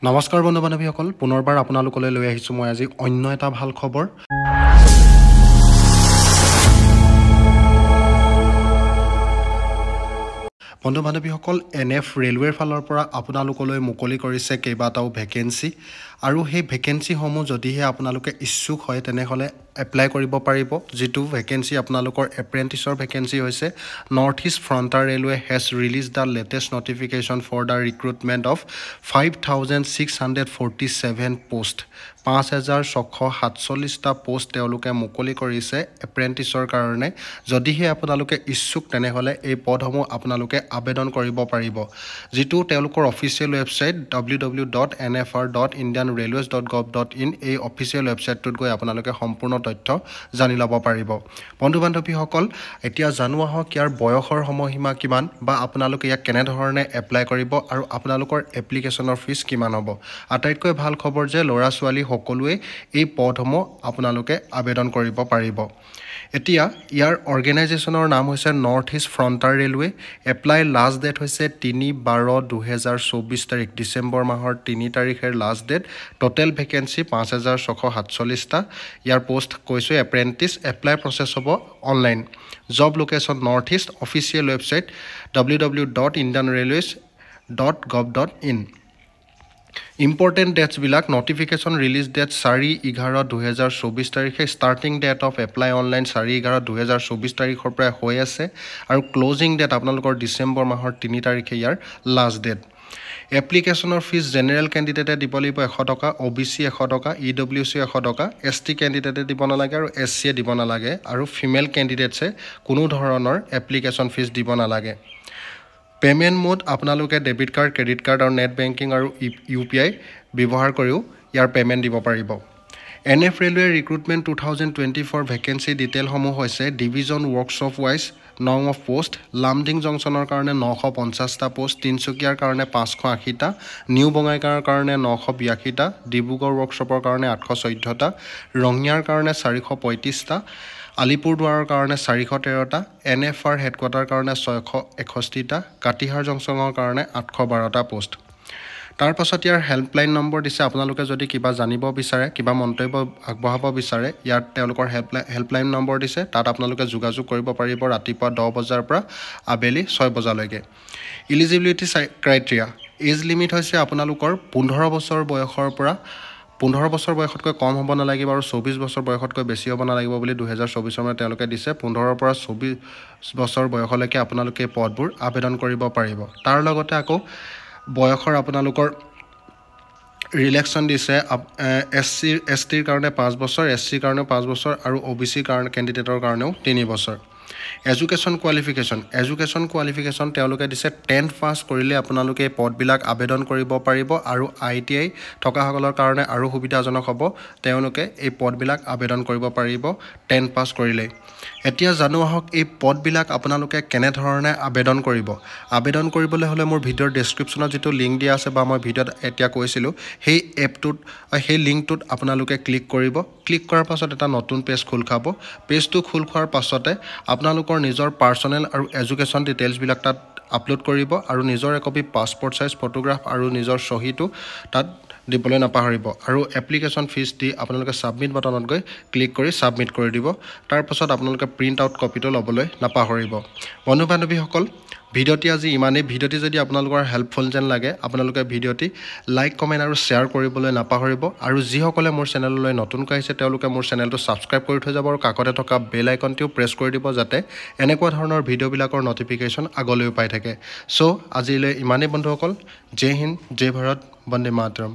নমস্কাৰ বন্ধু বান্ধৱীসকল পুনৰবাৰ আপোনালোকলৈ লৈ আহিছোঁ মই আজি অন্য এটা ভাল খবৰ বন্ধু বান্ধৱীসকল এনএফ ৰেলৱেৰ ফালৰ পৰা আপোনালোকলৈ মুকলি কৰিছে কেইবাটাও ভেকেন্সি আৰু সেই ভেকেন্সিসমূহ যদিহে আপোনালোকে ইচ্ছুক হয় তেনেহলে এপ্লাই কৰিব পাৰিব যেটো ভেকেন্সি আপোনালোকৰ এপ্ৰেন্টিছৰ ভেকেন্সি হৈছে north east frontier railway has release the latest notification for the recruitment of 5647 post 5647টা পোষ্ট তেওঁলোকে মুকলি কৰিছে এপ্ৰেন্টিছৰ কাৰণে যদিহে আপোনালোকে ইচ্ছুক তেনেহলে এই পদসমূহ আপোনালোকে আবেদন কৰিব পাৰিব যেটো তেওঁলোকৰ অফিচিয়েল ৱেবছাইট www.nfr.indianrailways.gov.in এই অফিচিয়েল ৱেবছাইটটোত গৈ আপোনালোকে সম্পূৰ্ণ তথ্য জানি ল'ব পাৰিব বন্ধু বান্ধৱীসকল এতিয়া জানোৱা হওক ইয়াৰ বয়সৰ সময়সীমা কিমান বা আপোনালোকে ইয়াক কেনে ধৰণে এপ্লাই কৰিব আৰু আপোনালোকৰ এপ্লিকেশনৰ ফিজ কিমান হ'ব আটাইতকৈ ভাল খবৰ যে ল'ৰা ছোৱালী সকলোৱে এই পদসমূহ আপোনালোকে আবেদন কৰিব পাৰিব এতিয়া ইয়াৰ অৰ্গেনাইজেশ্যনৰ নাম হৈছে north east frontier railway apply last date হৈছে 3/12/2024 তাৰিখ ডিসেম্বৰ মাহৰ 3 তাৰিখৰ লাষ্ট ডেট টোটেল ভেকেন্সি 5647টা ইয়াৰ পোষ্ট কৈছো এপ্ৰেন্টিছ এপ্লাই প্ৰসেছ হ'ব online job location north east official website www.indianrailways.gov.in Important dates bilak notification release date 4/11/2024 tarikhe starting date of apply online 4/11/2024 tarikhor pra hoi ase aru closing date apnalokor December mahor 3 tarikhe yar last date application or fees general candidate dibolibo 100 taka OBC 100 taka EWC 100 taka ST candidate dibona lage aru SC dibona lage aru female candidates e kono dhoronor application fees dibona lage Payment mode আপোনালোকে debit card credit card আৰু net banking আৰু UPI ব্যৱহাৰ কৰিও ইয়াৰ payment দিব পাৰিব NF railway recruitment 2024 vacancy detail সমূহ হৈছে division ওয়াৰ্কশপ wise নং অফ পোষ্ট লামডিং জংচনৰ কাৰণে 950টা পোষ্ট তিনচুকীয়াৰ কাৰণে 580টা নিউ বঙাইগাঁৱৰ কাৰণে 982টা ডিব্ৰুগড় ওয়াৰ্কশপৰ কাৰণে 814টা ৰঙিয়াৰ কাৰণে 435টা আলিপুৰদুৱাৰৰ কাৰণে 413টা NFR হেডকোৱাৰ্টাৰ কাৰণে 661টা কাটিহাৰ জংচনৰ কাৰণে 812টা পোষ্ট তাৰ পাছত ইয়াৰ হেল্পলাইন নম্বৰ দিছে আপোনালোকে যদি কিবা জানিব বিচাৰে কিবা মন্তব্য আগবঢ়াব বিচাৰে ইয়াত তেওঁলোকৰ হেল্পলাইন নম্বৰ দিছে তাত আপোনালোকে যোগাযোগ কৰিব পাৰিব ৰাতিপুৱা 10 বজাৰ পৰা আবেলি 6 বজালৈকে এলিজিবিলিটি ক্ৰাইটেৰিয়া এজ লিমিট হৈছে আপোনালোকৰ 15 বছৰ বয়সৰ পৰা 15 বছৰ বয়সতকৈ কম হ'ব নালাগিব আৰু 24 বছৰ বয়সতকৈ বেছি হ'ব নালাগিব বুলি 2024 চনত তেওঁলোকে দিছে 15 পৰা 24 বছৰ বয়সলৈকে আপোনালোকে পদবোৰ আবেদন কৰিব পাৰিব তাৰ লগতে আকৌ বয়সৰ আপোনালোকৰ ৰিলেকশন দিছে SC ৰ কাৰণে 5 বছৰ SC ৰ কাৰণে 5 বছৰ আৰু OBC কাৰণে ক্যান্ডিডেটৰ কাৰণেও 3 বছৰ এডুকেশন কোৱালিফিকেশন তেওঁলোকে দিছে 10th পাস কৰিলে আপোনালোকে পদবিলাক আবেদন কৰিব পাৰিব আৰু ITI থকা সকলৰ কাৰণে আৰু সুবিধাজনক হ'ব তেওঁলোকে এই পদবিলাক আবেদন কৰিব পাৰিব 10th পাস কৰিলে এতিয়া জানো হওক এই পদবিলাক আপোনালোকে কেনে ধৰণে আবেদন কৰিবলৈ হলে মোৰ ভিডিওৰ ডেসক্ৰিপচনত যেটো লিংক দিয়া আছে বা মই ভিডিওত এতিয়া কৈছিলো সেই এপটোত সেই লিংকটোত আপোনালোকে ক্লিক কৰিব ক্লিক কৰাৰ পাছত এটা নতুন পেজ খোল খাব পেজটো খোল খোৱাৰ পাছতে আপোনালোকৰ নিজৰ পাৰ্সোনেল আৰু এডুকেশন ডিটেইলছ বিলাক তাত আপলোড কৰিব আৰু নিজৰ একপি পাসপোৰ্ট সাইজ ফটোগ্ৰাফ আৰু নিজৰ সহিটো তাত দিবলৈ নাপাহৰিব আৰু এপ্লিকেশন ফিজ দি আপোনালোকে সাবমিট বাটনত গৈ ক্লিক কৰি সাবমিট কৰি দিব তাৰ পাছত আপোনালোকে প্ৰিন্ট আউট কপিটো লবলৈ নাপাহৰিব বন্ধু বান্ধৱীসকল ভিডিওটি আজি ইমানেই ভিডিওটি যদি আপোনালোকৰ হেল্পফুল যেন লাগে আপোনালোকে ভিডিওটি লাইক কমেন্ট আৰু শেয়াৰ কৰিবলৈ নাপাহৰিব আৰু যিসকলে মোৰ চেনেললৈ নতুনকৈ আহিছে তেওঁলোকে মোৰ চেনেলটো সাবস্ক্ৰাইব কৰি থৈ যাব আৰু কাকতে থকা বেল আইকনটিও প্ৰেছ কৰি দিব যাতে এনেকুৱা ধৰণৰ ভিডিওবিলাকৰ নটিফিকেশন আগলৈ পাই থাকে সো আজিলৈ ইমানেই বন্ধুসকল জয় হিন্দ জয় ভাৰত বন্দে মাতৰম